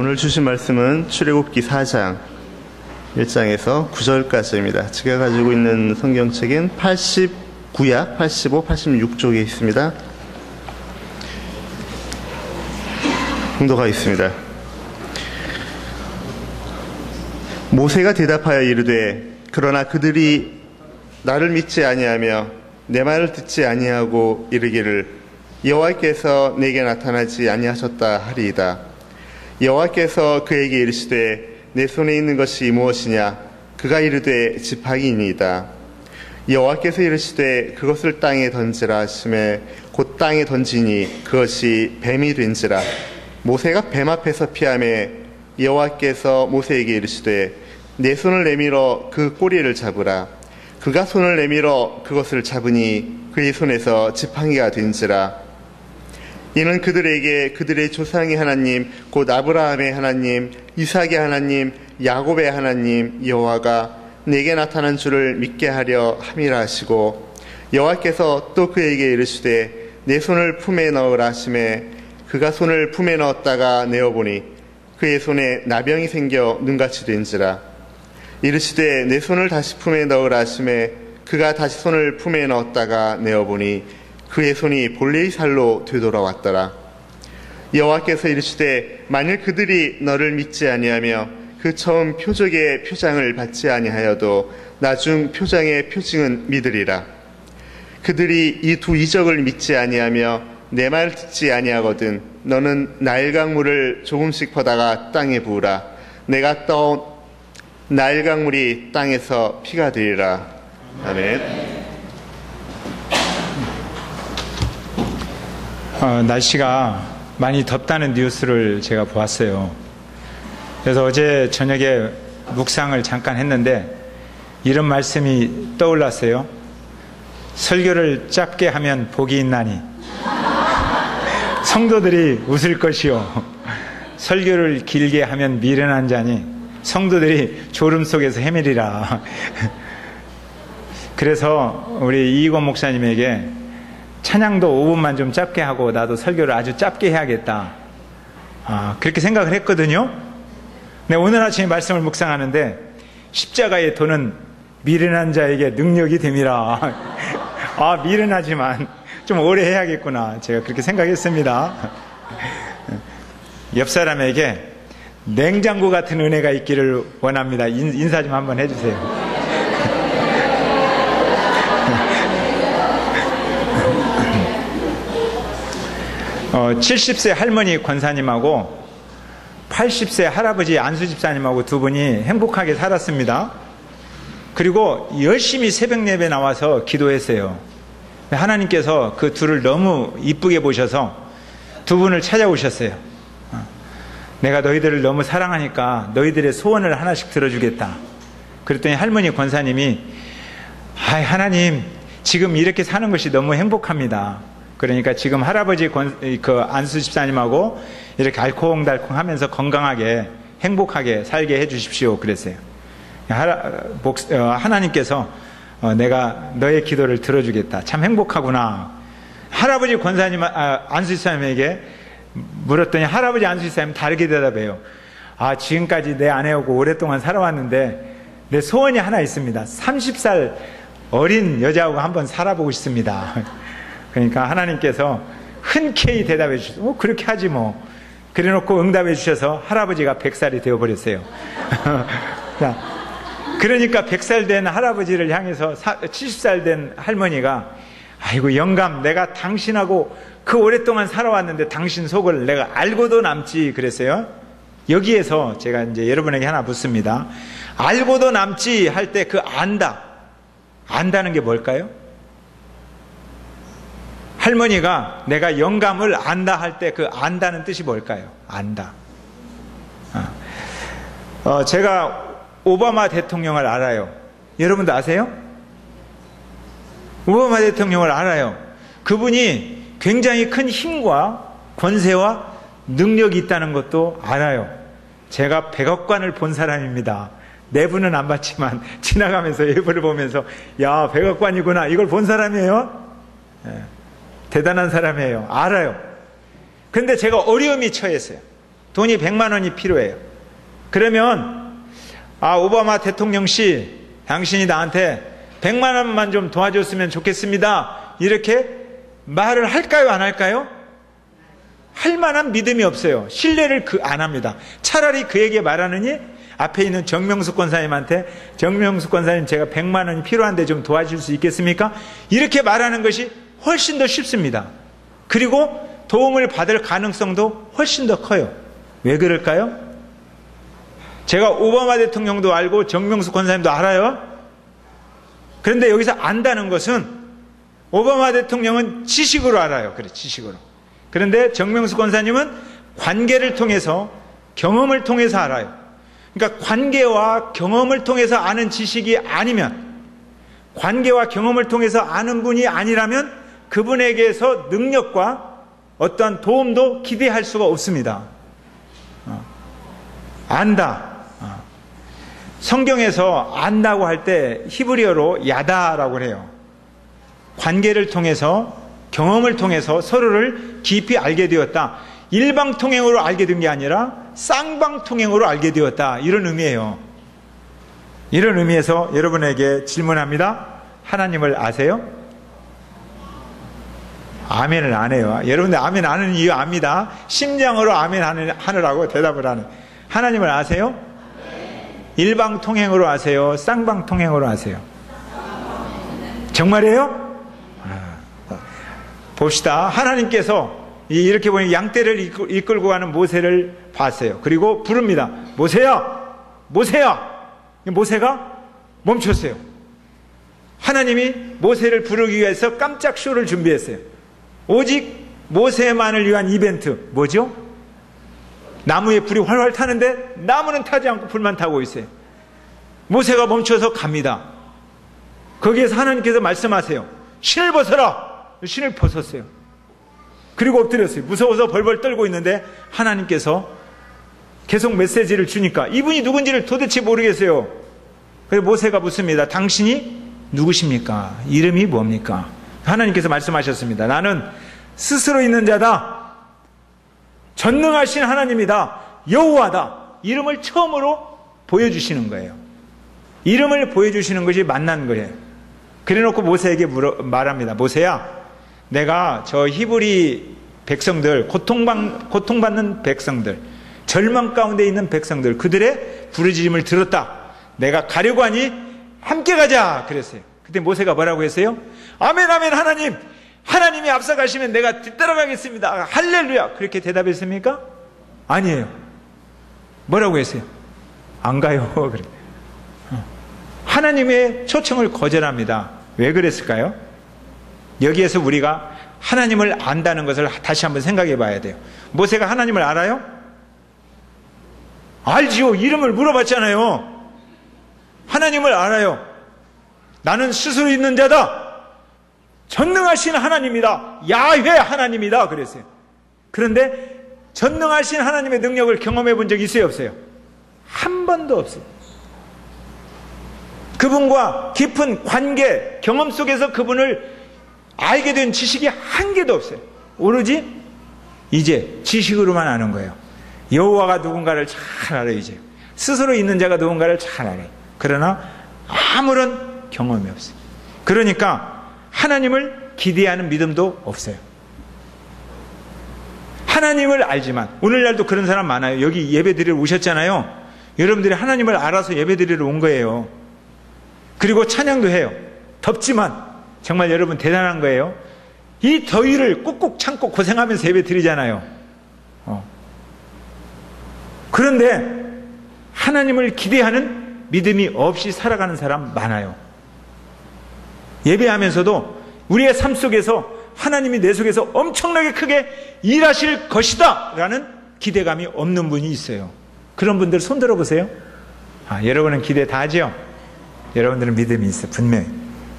오늘 주신 말씀은 출애굽기 4장 1장에서 9절까지입니다. 제가 가지고 있는 성경책은 89야, 85, 86쪽에 있습니다. 공도가 있습니다. 모세가 대답하여 이르되 그러나 그들이 나를 믿지 아니하며 내 말을 듣지 아니하고 이르기를 여호와께서 내게 나타나지 아니하셨다 하리이다. 여호와께서 그에게 이르시되 내 손에 있는 것이 무엇이냐? 그가 이르되 지팡이니이다. 여호와께서 이르시되 그것을 땅에 던지라 하시매 곧 땅에 던지니 그것이 뱀이 된지라. 모세가 뱀 앞에서 피하매 여호와께서 모세에게 이르시되 내 손을 내밀어 그 꼬리를 잡으라. 그가 손을 내밀어 그것을 잡으니 그의 손에서 지팡이가 된지라. 이는 그들에게 그들의 조상의 하나님 곧 아브라함의 하나님, 이삭의 하나님, 야곱의 하나님 여호와가 내게 나타난 줄을 믿게 하려 함이라 하시고, 여호와께서 또 그에게 이르시되 내 손을 품에 넣으라 하시매 그가 손을 품에 넣었다가 내어보니 그의 손에 나병이 생겨 눈같이 된지라. 이르시되 내 손을 다시 품에 넣으라 하시매 그가 다시 손을 품에 넣었다가 내어보니 그의 손이 본래의 살로 되돌아왔더라. 여호와께서 이르시되 만일 그들이 너를 믿지 아니하며 그 처음 표적의 표장을 받지 아니하여도 나중 표장의 표징은 믿으리라. 그들이 이 두 이적을 믿지 아니하며 내 말 듣지 아니하거든 너는 나일강물을 조금씩 퍼다가 땅에 부으라. 내가 떠온 나일강물이 땅에서 피가 되리라. 아멘. 날씨가 많이 덥다는 뉴스를 제가 보았어요. 그래서 어제 저녁에 묵상을 잠깐 했는데 이런 말씀이 떠올랐어요. 설교를 짧게 하면 복이 있나니 성도들이 웃을 것이요 설교를 길게 하면 미련한 자니 성도들이 졸음 속에서 헤매리라. 그래서 우리 이익원 목사님에게 찬양도 5분만 좀 짧게 하고 나도 설교를 아주 짧게 해야겠다, 그렇게 생각을 했거든요. 근데 오늘 아침에 말씀을 묵상하는데 십자가의 도는 미련한 자에게 능력이 됨이라. 미련하지만 좀 오래 해야겠구나, 제가 그렇게 생각했습니다. 옆 사람에게 냉장고 같은 은혜가 있기를 원합니다. 인사 좀 한번 해주세요. 70세 할머니 권사님하고 80세 할아버지 안수 집사님하고 두 분이 행복하게 살았습니다. 그리고 열심히 새벽 예배 나와서 기도했어요. 하나님께서 그 둘을 너무 이쁘게 보셔서 두 분을 찾아오셨어요. 내가 너희들을 너무 사랑하니까 너희들의 소원을 하나씩 들어주겠다. 그랬더니 할머니 권사님이 하나님 지금 이렇게 사는 것이 너무 행복합니다. 그러니까 지금 할아버지 그 안수 집사님하고 이렇게 알콩달콩 하면서 건강하게 행복하게 살게 해주십시오 그랬어요. 하나님께서 내가 너의 기도를 들어주겠다. 참 행복하구나. 할아버지 권사님 안수 집사님에게 물었더니 할아버지 안수 집사님 다르게 대답해요. 지금까지 내 아내하고 오랫동안 살아왔는데 내 소원이 하나 있습니다. 30살 어린 여자하고 한번 살아보고 싶습니다. 그러니까 하나님께서 흔쾌히 대답해 주셔서 그렇게 하지 뭐. 그래놓고 응답해 주셔서 할아버지가 100살이 되어버렸어요. 그러니까 100살 된 할아버지를 향해서 70살 된 할머니가 아이고 영감, 내가 당신하고 그 오랫동안 살아왔는데 당신 속을 내가 알고도 남지 그랬어요. 여기에서 제가 이제 여러분에게 하나 묻습니다. 알고도 남지 할 때 그 안다는 게 뭘까요? 할머니가 내가 영감을 안다 할 때 그 안다는 뜻이 뭘까요? 안다. 제가 오바마 대통령을 알아요. 여러분도 아세요? 오바마 대통령을 알아요. 그분이 굉장히 큰 힘과 권세와 능력이 있다는 것도 알아요. 제가 백악관을 본 사람입니다. 내부는 안 봤지만 지나가면서 외부를 보면서 야, 백악관이구나, 이걸 본 사람이에요. 대단한 사람이에요. 알아요. 근데 제가 어려움이 처했어요. 돈이 100만 원이 필요해요. 그러면 오바마 대통령 씨, 당신이 나한테 100만 원만 좀 도와줬으면 좋겠습니다. 이렇게 말을 할까요, 안 할까요? 할 만한 믿음이 없어요. 신뢰를 안 합니다. 차라리 그에게 말하느니 앞에 있는 정명숙 권사님한테, 정명숙 권사님 제가 100만 원이 필요한데 좀 도와줄 수 있겠습니까? 이렇게 말하는 것이 훨씬 더 쉽습니다. 그리고 도움을 받을 가능성도 훨씬 더 커요. 왜 그럴까요? 제가 오바마 대통령도 알고 정명숙 권사님도 알아요. 그런데 여기서 안다는 것은 오바마 대통령은 지식으로 알아요. 그래, 지식으로. 그런데 정명숙 권사님은 관계를 통해서, 경험을 통해서 알아요. 그러니까 관계와 경험을 통해서 아는 지식이 아니면, 관계와 경험을 통해서 아는 분이 아니라면 그분에게서 능력과 어떠한 도움도 기대할 수가 없습니다. 안다. 성경에서 안다고 할 때 히브리어로 야다라고 해요. 관계를 통해서, 경험을 통해서 서로를 깊이 알게 되었다. 일방통행으로 알게 된 게 아니라 쌍방통행으로 알게 되었다. 이런 의미예요. 이런 의미에서 여러분에게 질문합니다. 하나님을 아세요? 아멘을 안 해요. 여러분들 아멘 안 하는 이유 압니다. 심장으로 아멘 하느라고 대답을 하는. 하나님을 아세요? 일방통행으로 아세요? 쌍방통행으로 아세요? 정말이에요? 봅시다. 하나님께서 이렇게 보니 양떼를 이끌고 가는 모세를 봤어요. 그리고 부릅니다. 모세야! 모세야! 모세가 멈췄어요. 하나님이 모세를 부르기 위해서 깜짝 쇼를 준비했어요. 오직 모세만을 위한 이벤트. 뭐죠? 나무에 불이 활활 타는데 나무는 타지 않고 불만 타고 있어요. 모세가 멈춰서 갑니다. 거기에서 하나님께서 말씀하세요. 신을 벗어라! 신을 벗었어요. 그리고 엎드렸어요. 무서워서 벌벌 떨고 있는데 하나님께서 계속 메시지를 주니까 이분이 누군지를 도대체 모르겠어요. 그래서 모세가 묻습니다. 당신이 누구십니까? 이름이 뭡니까? 하나님께서 말씀하셨습니다. 나는 스스로 있는 자다. 전능하신 하나님이다. 여호와다. 이름을 처음으로 보여주시는 거예요. 이름을 보여주시는 것이 만난 거예요. 그래놓고 모세에게 말합니다. 모세야, 내가 저 히브리 백성들, 고통받는 백성들, 절망 가운데 있는 백성들, 그들의 부르짖음을 들었다. 내가 가려고 하니 함께 가자. 그랬어요. 그때 모세가 뭐라고 했어요? 아멘, 아멘, 하나님. 하나님이 앞서가시면 내가 뒤따라가겠습니다. 할렐루야. 그렇게 대답했습니까? 아니에요. 뭐라고 했어요? 안 가요. 그래. 하나님의 초청을 거절합니다. 왜 그랬을까요? 여기에서 우리가 하나님을 안다는 것을 다시 한번 생각해 봐야 돼요. 모세가 하나님을 알아요? 알지요. 이름을 물어봤잖아요. 하나님을 알아요. 나는 스스로 있는 자다. 전능하신 하나님이다. 야훼 하나님이다. 그랬어요. 그런데 전능하신 하나님의 능력을 경험해 본 적이 있어요? 없어요? 한 번도 없어요. 그분과 깊은 관계, 경험 속에서 그분을 알게 된 지식이 한 개도 없어요. 오로지 이제 지식으로만 아는 거예요. 여호와가 누군가를 잘 알아요. 이제 스스로 있는 자가 누군가를 잘 알아요. 그러나 아무런 경험이 없어요. 그러니까 하나님을 기대하는 믿음도 없어요. 하나님을 알지만, 오늘날도 그런 사람 많아요. 여기 예배드리러 오셨잖아요. 여러분들이 하나님을 알아서 예배드리러 온 거예요. 그리고 찬양도 해요. 덥지만 정말 여러분 대단한 거예요. 이 더위를 꾹꾹 참고 고생하면서 예배 드리잖아요. 그런데 하나님을 기대하는 믿음이 없이 살아가는 사람 많아요. 예배하면서도 우리의 삶 속에서 하나님이 내 속에서 엄청나게 크게 일하실 것이다 라는 기대감이 없는 분이 있어요. 그런 분들 손 들어보세요. 여러분은 기대 다 하죠? 여러분들은 믿음이 있어요. 분명히.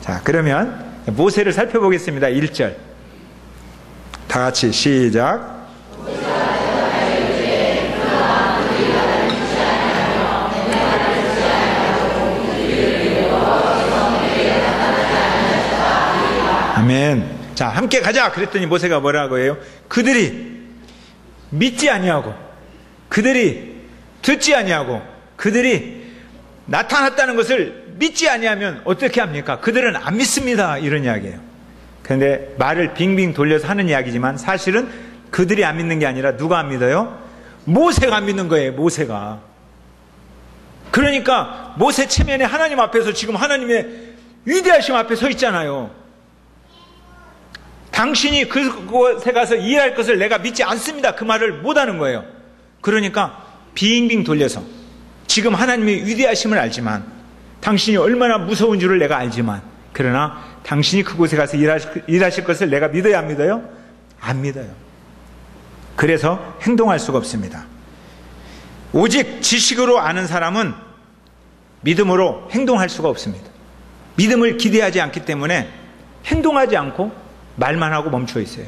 자, 그러면 모세를 살펴보겠습니다. 1절 다 같이 시작. 아멘. 자, 함께 가자 그랬더니 모세가 뭐라고 해요? 그들이 믿지 아니하고 그들이 듣지 아니하고 그들이 나타났다는 것을 믿지 아니하면 어떻게 합니까? 그들은 안 믿습니다. 이런 이야기예요. 그런데 말을 빙빙 돌려서 하는 이야기지만 사실은 그들이 안 믿는 게 아니라 누가 안 믿어요? 모세가 안 믿는 거예요. 모세가. 그러니까 모세 체면에 하나님 앞에서 지금 하나님의 위대하심 앞에 서 있잖아요. 당신이 그곳에 가서 일할 것을 내가 믿지 않습니다. 그 말을 못하는 거예요. 그러니까 빙빙 돌려서 지금 하나님의 위대하심을 알지만 당신이 얼마나 무서운 줄을 내가 알지만 그러나 당신이 그곳에 가서 일하실 것을 내가 믿어야 안 믿어요? 안 믿어요. 그래서 행동할 수가 없습니다. 오직 지식으로 아는 사람은 믿음으로 행동할 수가 없습니다. 믿음을 기대하지 않기 때문에 행동하지 않고 말만 하고 멈춰 있어요.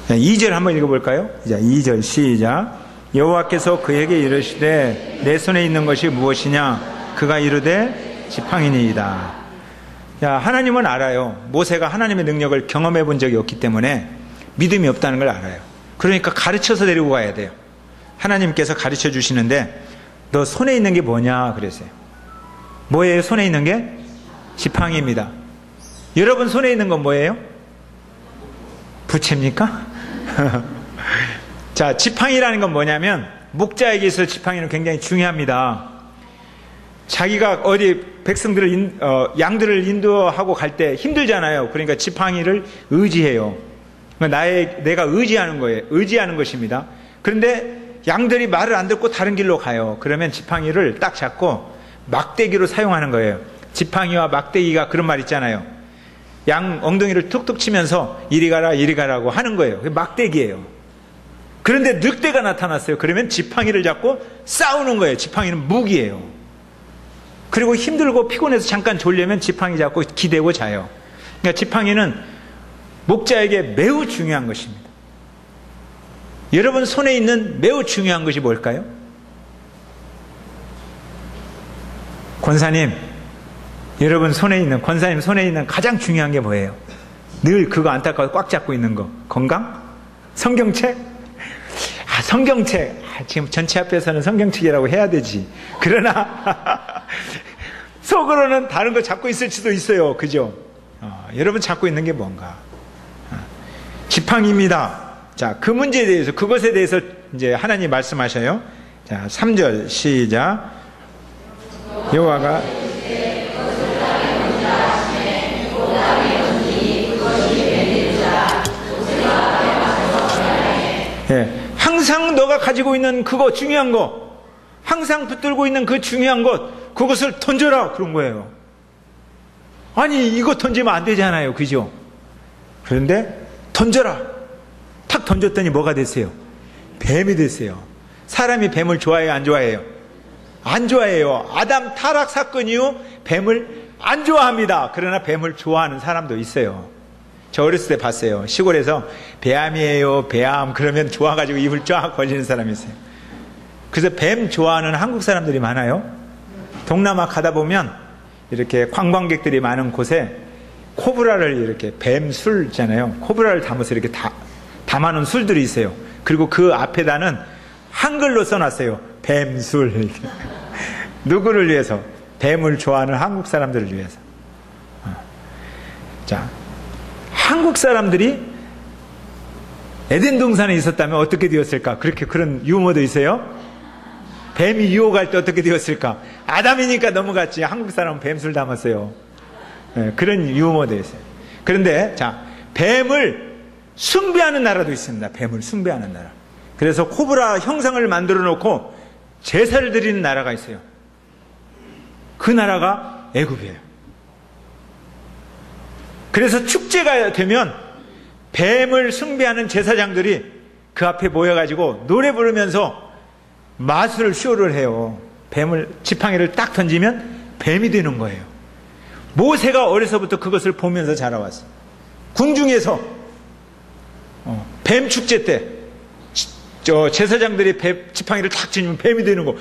2절 한번 읽어볼까요? 2절 시작. 여호와께서 그에게 이르시되 내 손에 있는 것이 무엇이냐? 그가 이르되 지팡이니이다. 하나님은 알아요. 모세가 하나님의 능력을 경험해 본 적이 없기 때문에 믿음이 없다는 걸 알아요. 그러니까 가르쳐서 데리고 가야 돼요. 하나님께서 가르쳐 주시는데 너 손에 있는 게 뭐냐 그랬어요. 뭐예요? 손에 있는 게? 지팡이입니다. 여러분 손에 있는 건 뭐예요? 부채입니까? 자, 지팡이라는 건 뭐냐면 목자에게 있어서 지팡이는 굉장히 중요합니다. 자기가 어디 백성들을 양들을 인도하고 갈 때 힘들잖아요. 그러니까 지팡이를 의지해요. 내가 의지하는 거예요. 의지하는 것입니다. 그런데 양들이 말을 안 듣고 다른 길로 가요. 그러면 지팡이를 딱 잡고 막대기로 사용하는 거예요. 지팡이와 막대기가 그런 말 있잖아요. 양 엉덩이를 툭툭 치면서 이리 가라 이리 가라고 하는 거예요. 그게 막대기예요. 그런데 늑대가 나타났어요. 그러면 지팡이를 잡고 싸우는 거예요. 지팡이는 무기예요. 그리고 힘들고 피곤해서 잠깐 졸려면 지팡이 잡고 기대고 자요. 그러니까 지팡이는 목자에게 매우 중요한 것입니다. 여러분 손에 있는 매우 중요한 것이 뭘까요? 권사님, 여러분 손에 있는, 권사님 손에 있는 가장 중요한 게 뭐예요? 늘 그거 안타까워 꽉 잡고 있는 거. 건강? 성경책? 성경책. 지금 전체 앞에서는 성경책이라고 해야 되지. 그러나 속으로는 다른 거 잡고 있을 수도 있어요. 그죠? 여러분 잡고 있는 게 뭔가? 지팡이입니다. 자, 그 문제에 대해서, 그것에 대해서 이제 하나님 말씀하셔요. 자, 3절 시작. 여호와가 항상 너가 가지고 있는 그거 중요한 거, 항상 붙들고 있는 그 중요한 것, 그것을 던져라 그런 거예요. 아니 이거 던지면 안 되잖아요. 그죠? 그런데 던져라. 탁 던졌더니 뭐가 됐어요? 뱀이 됐어요. 사람이 뱀을 좋아해요? 안 좋아해요? 안 좋아해요. 아담 타락 사건 이후 뱀을 안 좋아합니다. 그러나 뱀을 좋아하는 사람도 있어요. 저 어렸을 때 봤어요. 시골에서 뱀이에요, 뱀. 그러면 좋아가지고 입을 쫙 벌리는 사람이 있어요. 그래서 뱀 좋아하는 한국 사람들이 많아요. 동남아 가다 보면 이렇게 관광객들이 많은 곳에 코브라를 이렇게 뱀 술 있잖아요. 코브라를 담아서 이렇게 담아놓은 술들이 있어요. 그리고 그 앞에다는 한글로 써놨어요. 뱀술. 누구를 위해서? 뱀을 좋아하는 한국 사람들을 위해서. 자, 한국 사람들이 에덴 동산에 있었다면 어떻게 되었을까? 그런 유머도 있어요. 뱀이 유혹할 때 어떻게 되었을까? 아담이니까 넘어갔지. 한국 사람은 뱀술 담았어요. 네, 그런 유머도 있어요. 그런데 자, 뱀을 숭배하는 나라도 있습니다. 뱀을 숭배하는 나라. 그래서 코브라 형상을 만들어 놓고 제사를 드리는 나라가 있어요. 그 나라가 애굽이에요. 그래서 축제가 되면 뱀을 숭배하는 제사장들이 그 앞에 모여가지고 노래 부르면서 마술 쇼를 해요. 뱀을, 지팡이를 딱 던지면 뱀이 되는 거예요. 모세가 어려서부터 그것을 보면서 자라왔어요. 궁중에서 뱀 축제 때 제사장들이 지팡이를 탁 던지면 뱀이 되는 거.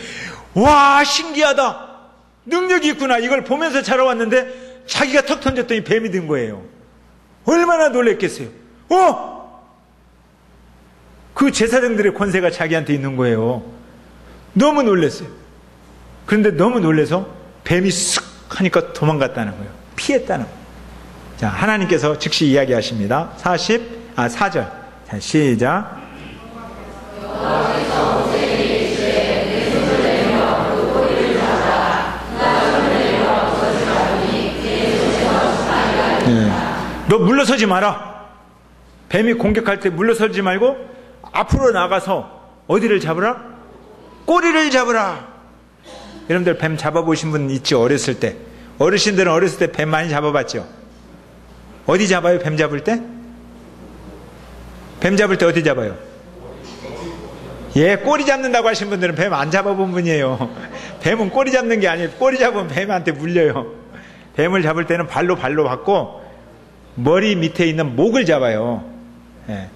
와, 신기하다. 능력이 있구나. 이걸 보면서 자라왔는데 자기가 턱 던졌더니 뱀이 된 거예요. 얼마나 놀랬겠어요. 그 제사장들의 권세가 자기한테 있는 거예요. 너무 놀랐어요. 그런데 너무 놀라서 뱀이 쓱 하니까 도망갔다는 거예요. 피했다는 거예요. 자, 하나님께서 즉시 이야기하십니다. 4절. 자, 시작. 네. 너 물러서지 마라. 뱀이 공격할 때 물러서지 말고 앞으로 나가서 어디를 잡으라? 꼬리를 잡으라. 여러분들 뱀 잡아보신 분 있죠? 어렸을 때. 어르신들은 어렸을 때 뱀 많이 잡아봤죠? 어디 잡아요? 뱀 잡을 때? 뱀 잡을 때 어디 잡아요? 예, 꼬리 잡는다고 하신 분들은 뱀 안 잡아본 분이에요. 뱀은 꼬리 잡는 게 아니에요. 꼬리 잡으면 뱀한테 물려요. 뱀을 잡을 때는 발로 받고 머리 밑에 있는 목을 잡아요. 예.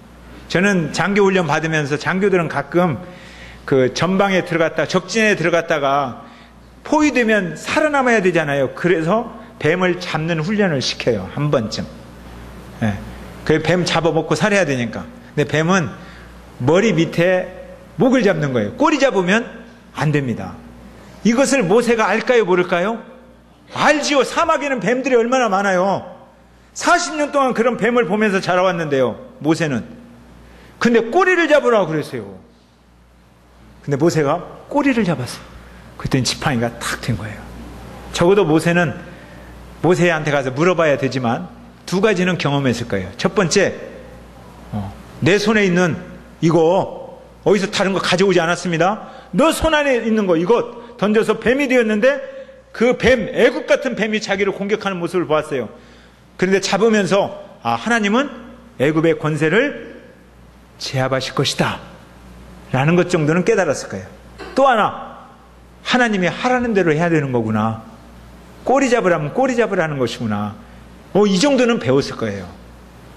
저는 장교 훈련 받으면서 장교들은 가끔 그 전방에 들어갔다 적진에 들어갔다가 포위되면 살아남아야 되잖아요. 그래서 뱀을 잡는 훈련을 시켜요. 한 번쯤. 예. 그 뱀 잡아먹고 살아야 되니까. 근데 뱀은 머리 밑에 목을 잡는 거예요. 꼬리 잡으면 안 됩니다. 이것을 모세가 알까요? 모를까요? 알지요. 사막에는 뱀들이 얼마나 많아요. 40년 동안 그런 뱀을 보면서 자라왔는데요. 모세는. 근데 꼬리를 잡으라고 그랬어요. 근데 모세가 꼬리를 잡았어요. 그랬더니 지팡이가 탁 된 거예요. 적어도 모세는 모세한테 가서 물어봐야 되지만 두 가지는 경험했을 거예요. 첫 번째, 내 손에 있는 이거 어디서 다른 거 가져오지 않았습니다. 너 손 안에 있는 거 이거 던져서 뱀이 되었는데 그 뱀, 애국 같은 뱀이 자기를 공격하는 모습을 보았어요. 그런데 잡으면서 하나님은 애굽의 권세를 제압하실 것이다 라는 것 정도는 깨달았을 거예요. 또 하나, 하나님이 하라는 대로 해야 되는 거구나. 꼬리 잡으라면 꼬리 잡으라는 것이구나. 이 정도는 배웠을 거예요.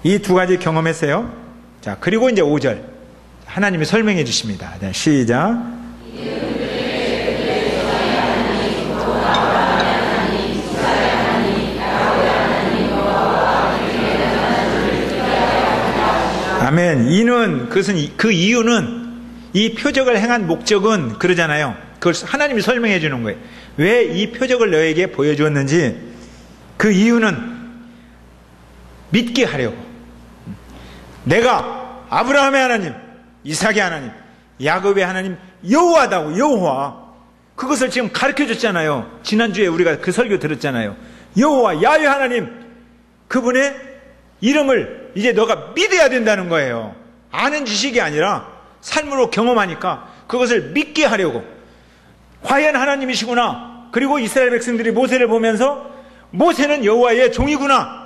이 두 가지 경험했어요. 자, 그리고 이제 5절 하나님이 설명해 주십니다. 자, 시작. 아멘. 이는 그것은 그 이유는 이 표적을 행한 목적은 그러잖아요. 그걸 하나님이 설명해 주는 거예요. 왜 이 표적을 너에게 보여주었는지 그 이유는 믿게 하려고. 내가 아브라함의 하나님, 이삭의 하나님, 야곱의 하나님 여호와다고. 여호와. 그것을 지금 가르쳐 줬잖아요. 지난주에 우리가 그 설교 들었잖아요. 여호와 야훼 하나님, 그분의 이름을 이제 너가 믿어야 된다는 거예요. 아는 지식이 아니라 삶으로 경험하니까 그것을 믿게 하려고. 과연 하나님이시구나. 그리고 이스라엘 백성들이 모세를 보면서 모세는 여호와의 종이구나.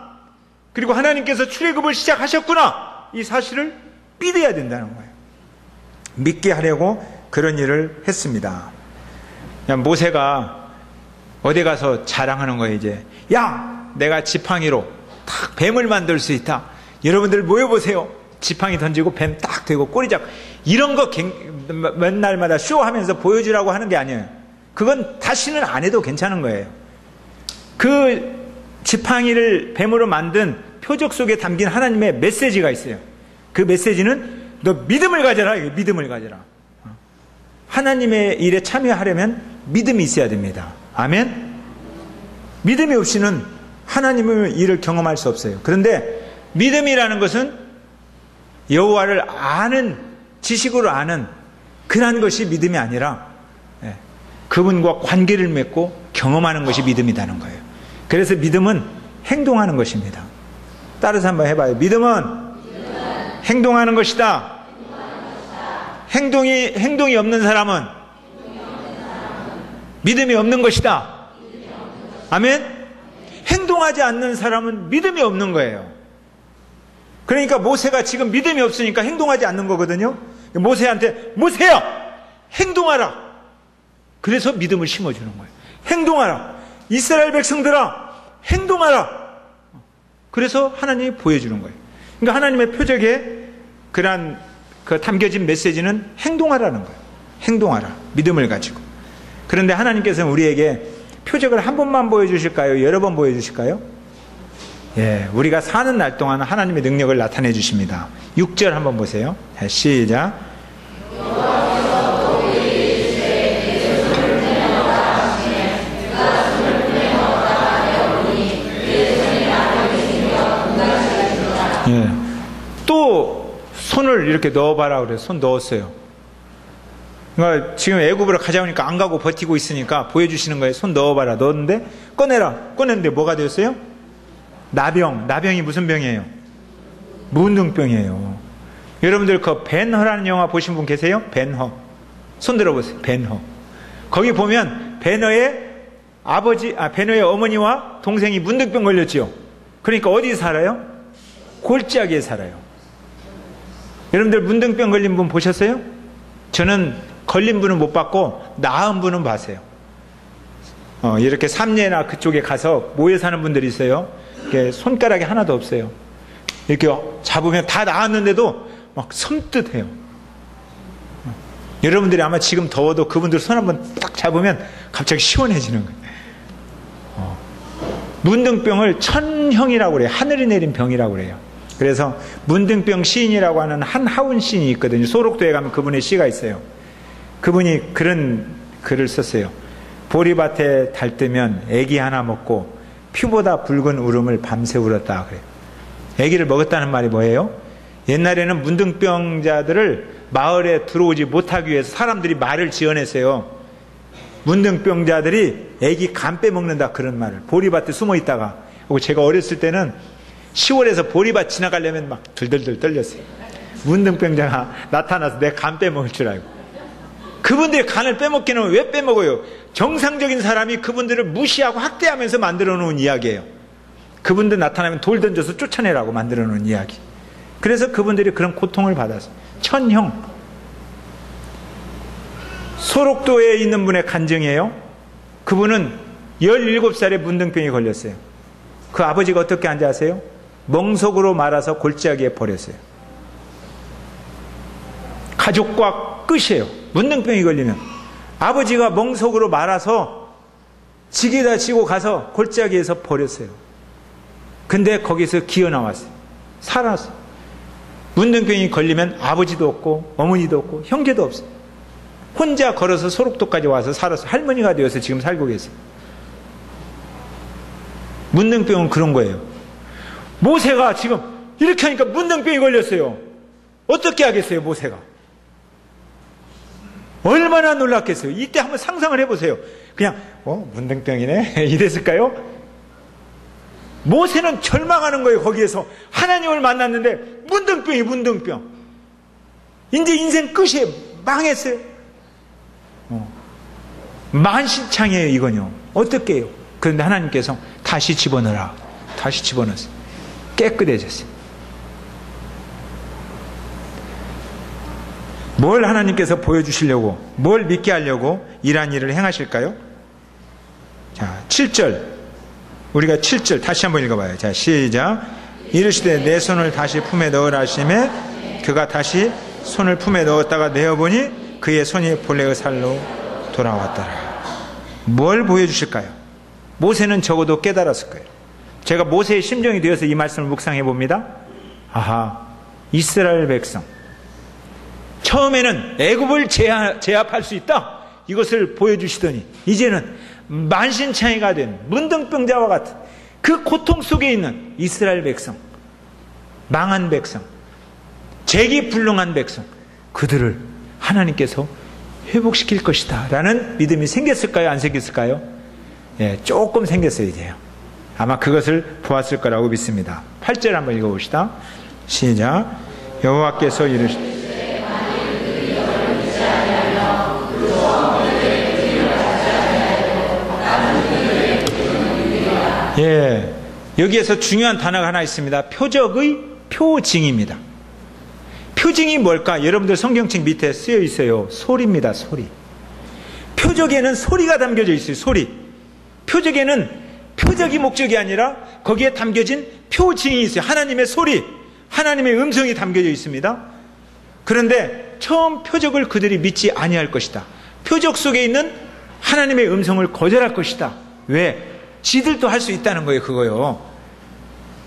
그리고 하나님께서 출애굽을 시작하셨구나. 이 사실을 믿어야 된다는 거예요. 믿게 하려고 그런 일을 했습니다. 모세가 어디 가서 자랑하는 거예요. 이제 야, 내가 지팡이로 딱 뱀을 만들 수 있다. 여러분들 모여보세요. 지팡이 던지고 뱀 딱 되고 꼬리 잡고 이런 거 맨날마다 쇼하면서 보여주라고 하는 게 아니에요. 그건 다시는 안 해도 괜찮은 거예요. 그 지팡이를 뱀으로 만든 표적 속에 담긴 하나님의 메시지가 있어요. 그 메시지는 너 믿음을 가져라. 믿음을 가져라. 하나님의 일에 참여하려면 믿음이 있어야 됩니다. 아멘. 믿음이 없이는 하나님의 일을 경험할 수 없어요. 그런데 믿음이라는 것은 여호와를 아는, 지식으로 아는 그런 것이 믿음이 아니라 그분과 관계를 맺고 경험하는 것이 믿음이라는 거예요. 그래서 믿음은 행동하는 것입니다. 따라서 한번 해봐요. 믿음은 행동하는 것이다. 행동이 없는 사람은 믿음이 없는 것이다. 아멘? 행동하지 않는 사람은 믿음이 없는 거예요. 그러니까 모세가 지금 믿음이 없으니까 행동하지 않는 거거든요. 모세한테 모세야 행동하라. 그래서 믿음을 심어주는 거예요. 행동하라. 이스라엘 백성들아 행동하라. 그래서 하나님이 보여주는 거예요. 그러니까 하나님의 표적에 그러한 그 담겨진 메시지는 행동하라는 거예요. 행동하라. 믿음을 가지고. 그런데 하나님께서는 우리에게 표적을 한 번만 보여주실까요? 여러 번 보여주실까요? 예, 우리가 사는 날 동안 하나님의 능력을 나타내 주십니다. 6절 한번 보세요. 자, 시작. 예, 또 손을 이렇게 넣어봐라 그래서 손 넣었어요. 그러니까 지금 애굽으로 가자오니까 안 가고 버티고 있으니까 보여주시는 거예요. 손 넣어봐라. 넣었는데 꺼내라. 꺼냈는데 뭐가 되었어요? 나병이 무슨 병이에요? 문둥병이에요. 여러분들 그 벤허라는 영화 보신 분 계세요? 벤허. 손 들어보세요. 벤허. 거기 보면 벤허의 벤허의 어머니와 동생이 문둥병 걸렸지요. 그러니까 어디 살아요? 골짜기에 살아요. 여러분들 문둥병 걸린 분 보셨어요? 저는 걸린 분은 못 봤고 나은 분은 봤어요. 이렇게 삼례나 그쪽에 가서 모여 사는 분들이 있어요. 이렇게 손가락이 하나도 없어요. 이렇게 잡으면 다 나았는데도 막 섬뜩해요. 여러분들이 아마 지금 더워도 그분들 손 한번 딱 잡으면 갑자기 시원해지는 거예요. 문둥병을 천형이라고 그래요. 하늘이 내린 병이라고 그래요. 그래서 문둥병 시인이라고 하는 한하운 시인이 있거든요. 소록도에 가면 그분의 시가 있어요. 그분이 그런 글을 썼어요. 보리밭에 달뜨면 애기 하나 먹고 피보다 붉은 울음을 밤새 울었다 그래요. 애기를 먹었다는 말이 뭐예요? 옛날에는 문둥병자들을 마을에 들어오지 못하기 위해서 사람들이 말을 지어냈어요. 문둥병자들이 애기 간 빼먹는다 그런 말을. 보리밭에 숨어 있다가. 제가 어렸을 때는 10월에서 보리밭 지나가려면 막 들들들 떨렸어요. 문둥병자가 나타나서 내 간 빼먹을 줄 알고. 그분들의 간을 빼먹기는 왜 빼먹어요? 정상적인 사람이 그분들을 무시하고 학대하면서 만들어 놓은 이야기예요. 그분들 나타나면 돌 던져서 쫓아내라고 만들어 놓은 이야기. 그래서 그분들이 그런 고통을 받았어요. 천형. 소록도에 있는 분의 간증이에요. 그분은 17살에 문둥병이 걸렸어요. 그 아버지가 어떻게 한지 아세요? 멍석으로 말아서 골짜기에 버렸어요. 가족과 끝이에요. 문둥병이 걸리면 아버지가 멍석으로 말아서 지게다 지고 가서 골짜기에서 버렸어요. 근데 거기서 기어 나왔어요. 살았어요. 문둥병이 걸리면 아버지도 없고 어머니도 없고 형제도 없어요. 혼자 걸어서 소록도까지 와서 살았어요. 할머니가 되어서 지금 살고 계세요. 문둥병은 그런 거예요. 모세가 지금 이렇게 하니까 문둥병이 걸렸어요. 어떻게 하겠어요, 모세가? 얼마나 놀랐겠어요. 이때 한번 상상을 해보세요. 그냥 문둥병이네 이랬을까요? 모세는 절망하는 거예요. 거기에서 하나님을 만났는데 문둥병. 이제 인생 끝이에요. 망했어요. 만신창이에요. 이건요. 어떻게 해요? 그런데 하나님께서 다시 집어넣어라. 다시 집어넣었어요. 깨끗해졌어요. 뭘 하나님께서 보여주시려고, 뭘 믿게 하려고 이러한 일을 행하실까요? 자, 7절. 우리가 7절 다시 한번 읽어봐요. 자, 시작. 이르시되 내 손을 다시 품에 넣으라 하시매 그가 다시 손을 품에 넣었다가 내어보니 그의 손이 본래의 살로 돌아왔더라. 뭘 보여주실까요? 모세는 적어도 깨달았을 거예요. 제가 모세의 심정이 되어서 이 말씀을 묵상해 봅니다. 아하, 이스라엘 백성. 처음에는 애굽을 제압할 수 있다. 이것을 보여주시더니 이제는 만신창이가 된 문둥병자와 같은 그 고통 속에 있는 이스라엘 백성, 망한 백성, 재기불능한 백성, 그들을 하나님께서 회복시킬 것이다 라는 믿음이 생겼을까요? 안 생겼을까요? 예, 조금 생겼어요. 이제요. 아마 그것을 보았을 거라고 믿습니다. 8절 한번 읽어봅시다. 시작. 여호와께서 이르시되 예, 여기에서 중요한 단어가 하나 있습니다. 표적의 표징입니다. 표징이 뭘까? 여러분들 성경책 밑에 쓰여 있어요. 소리입니다. 소리. 표적에는 소리가 담겨져 있어요. 소리. 표적에는 표적이 목적이 아니라 거기에 담겨진 표징이 있어요. 하나님의 소리, 하나님의 음성이 담겨져 있습니다. 그런데 처음 표적을 그들이 믿지 아니할 것이다. 표적 속에 있는 하나님의 음성을 거절할 것이다. 왜? 지들도 할 수 있다는 거예요. 그거요.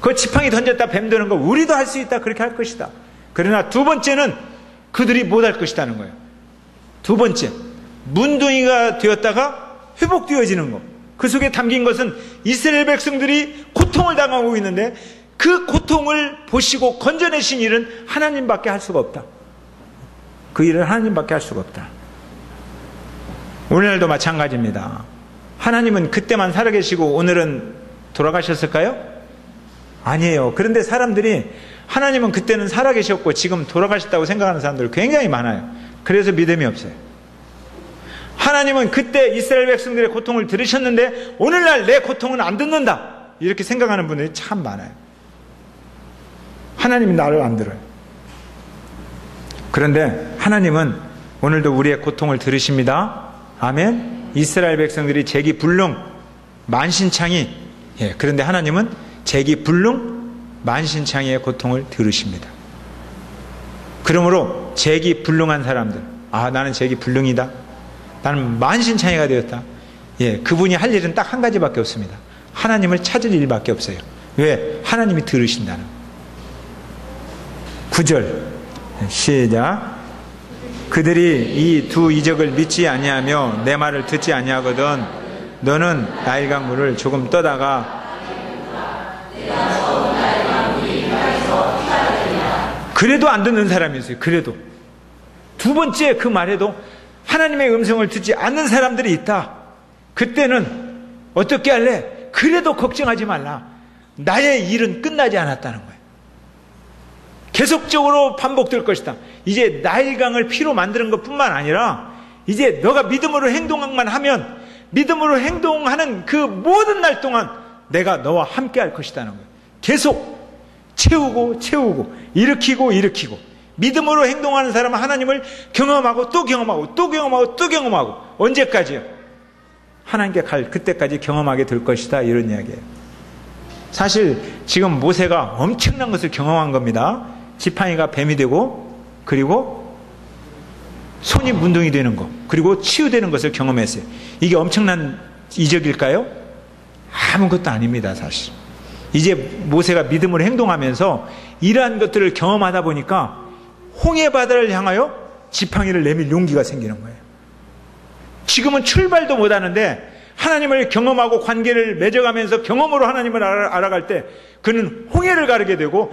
그 지팡이 던졌다 뱀 드는 거 우리도 할 수 있다. 그렇게 할 것이다. 그러나 두 번째는 그들이 못 할 것이라는 거예요. 두 번째, 문둥이가 되었다가 회복되어지는 것. 그 속에 담긴 것은 이스라엘 백성들이 고통을 당하고 있는데 그 고통을 보시고 건져내신 일은 하나님밖에 할 수가 없다. 그 일은 하나님밖에 할 수가 없다. 오늘날도 마찬가지입니다. 하나님은 그때만 살아계시고 오늘은 돌아가셨을까요? 아니에요. 그런데 사람들이 하나님은 그때는 살아계셨고 지금 돌아가셨다고 생각하는 사람들 굉장히 많아요. 그래서 믿음이 없어요. 하나님은 그때 이스라엘 백성들의 고통을 들으셨는데 오늘날 내 고통은 안 듣는다. 이렇게 생각하는 분들이 참 많아요. 하나님이 나를 안 들어요. 그런데 하나님은 오늘도 우리의 고통을 들으십니다. 아멘. 이스라엘 백성들이 재기불능 만신창이, 그런데 하나님은 재기불능 만신창이의 고통을 들으십니다. 그러므로 재기불능한 사람들, 나는 재기불능이다, 나는 만신창이가 되었다, 그분이 할 일은 딱 한 가지밖에 없습니다. 하나님을 찾을 일밖에 없어요. 왜? 하나님이 들으신다는. 9절 시작. 그들이 이 두 이적을 믿지 아니하며 내 말을 듣지 아니하거든 너는 나일강 물을 조금 떠다가 그래도 안 듣는 사람이 있어요. 그래도 두 번째 그 말에도 하나님의 음성을 듣지 않는 사람들이 있다. 그때는 어떻게 할래? 그래도 걱정하지 말라. 나의 일은 끝나지 않았다는 거예요. 계속적으로 반복될 것이다. 이제 나일강을 피로 만드는 것뿐만 아니라 이제 너가 믿음으로 행동만 하면 믿음으로 행동하는 그 모든 날 동안 내가 너와 함께 할 것이다는 거예요. 계속 채우고 일으키고 믿음으로 행동하는 사람은 하나님을 경험하고 또 경험하고 언제까지요? 하나님께 갈 그때까지 경험하게 될 것이다. 이런 이야기예요. 사실 지금 모세가 엄청난 것을 경험한 겁니다. 지팡이가 뱀이 되고 그리고 손이 문둥이 되는 것 그리고 치유되는 것을 경험했어요. 이게 엄청난 이적일까요? 아무것도 아닙니다. 사실 이제 모세가 믿음으로 행동하면서 이러한 것들을 경험하다 보니까 홍해바다를 향하여 지팡이를 내밀 용기가 생기는 거예요. 지금은 출발도 못하는데 하나님을 경험하고 관계를 맺어가면서 경험으로 하나님을 알아갈 때 그는 홍해를 가르게 되고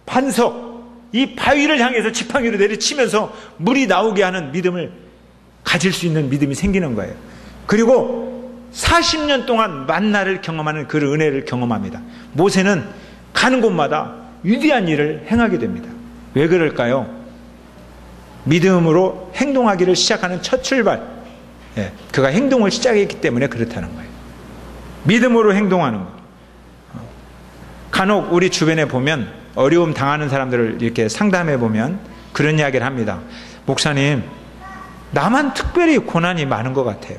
반석 이 바위를 향해서 지팡이로 내리치면서 물이 나오게 하는 믿음을 가질 수 있는 믿음이 생기는 거예요. 그리고 40년 동안 만나를 경험하는 그 은혜를 경험합니다. 모세는 가는 곳마다 위대한 일을 행하게 됩니다. 왜 그럴까요? 믿음으로 행동하기를 시작하는 첫 출발, 그가 행동을 시작했기 때문에 그렇다는 거예요. 믿음으로 행동하는 것. 간혹 우리 주변에 보면 어려움 당하는 사람들을 이렇게 상담해 보면 그런 이야기를 합니다. 목사님, 나만 특별히 고난이 많은 것 같아요.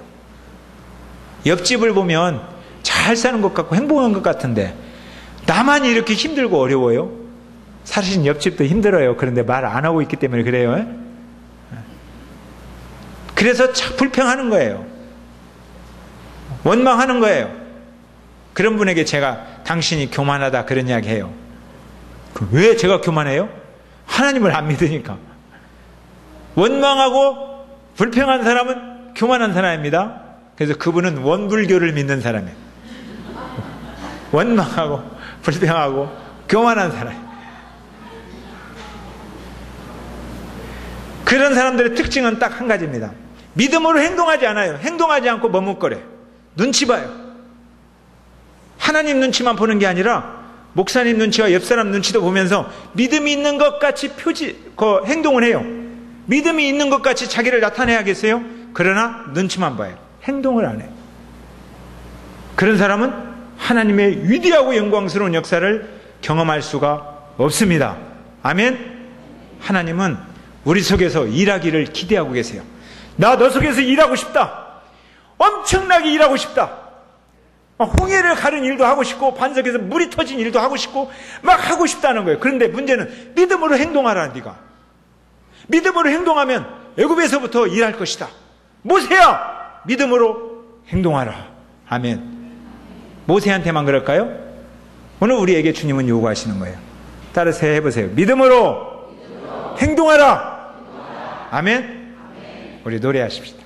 옆집을 보면 잘 사는 것 같고 행복한 것 같은데 나만 이렇게 힘들고 어려워요? 사실 옆집도 힘들어요. 그런데 말 안 하고 있기 때문에 그래요. 그래서 참 불평하는 거예요. 원망하는 거예요. 그런 분에게 제가 당신이 교만하다 그런 이야기 해요. 왜 제가 교만해요? 하나님을 안 믿으니까. 원망하고 불평한 사람은 교만한 사람입니다. 그래서 그분은 원불교를 믿는 사람이에요. 원망하고 불평하고 교만한 사람. 그런 사람들의 특징은 딱 한 가지입니다. 믿음으로 행동하지 않아요. 행동하지 않고 머뭇거려요. 눈치 봐요. 하나님 눈치만 보는 게 아니라 목사님 눈치와 옆사람 눈치도 보면서 믿음이 있는 것 같이 행동을 해요. 믿음이 있는 것 같이 자기를 나타내야겠어요? 그러나 눈치만 봐요. 행동을 안 해요. 그런 사람은 하나님의 위대하고 영광스러운 역사를 경험할 수가 없습니다. 아멘? 하나님은 우리 속에서 일하기를 기대하고 계세요. 나 너 속에서 일하고 싶다. 엄청나게 일하고 싶다. 홍해를 가른 일도 하고 싶고 반석에서 물이 터진 일도 하고 싶고 막 하고 싶다는 거예요. 그런데 문제는 믿음으로 행동하라. 네가 믿음으로 행동하면 애굽에서부터 일할 것이다. 모세야 믿음으로 행동하라. 아멘. 모세한테만 그럴까요? 오늘 우리에게 주님은 요구하시는 거예요. 따라서 해보세요. 믿음으로 행동하라. 아멘. 우리 노래하십시다.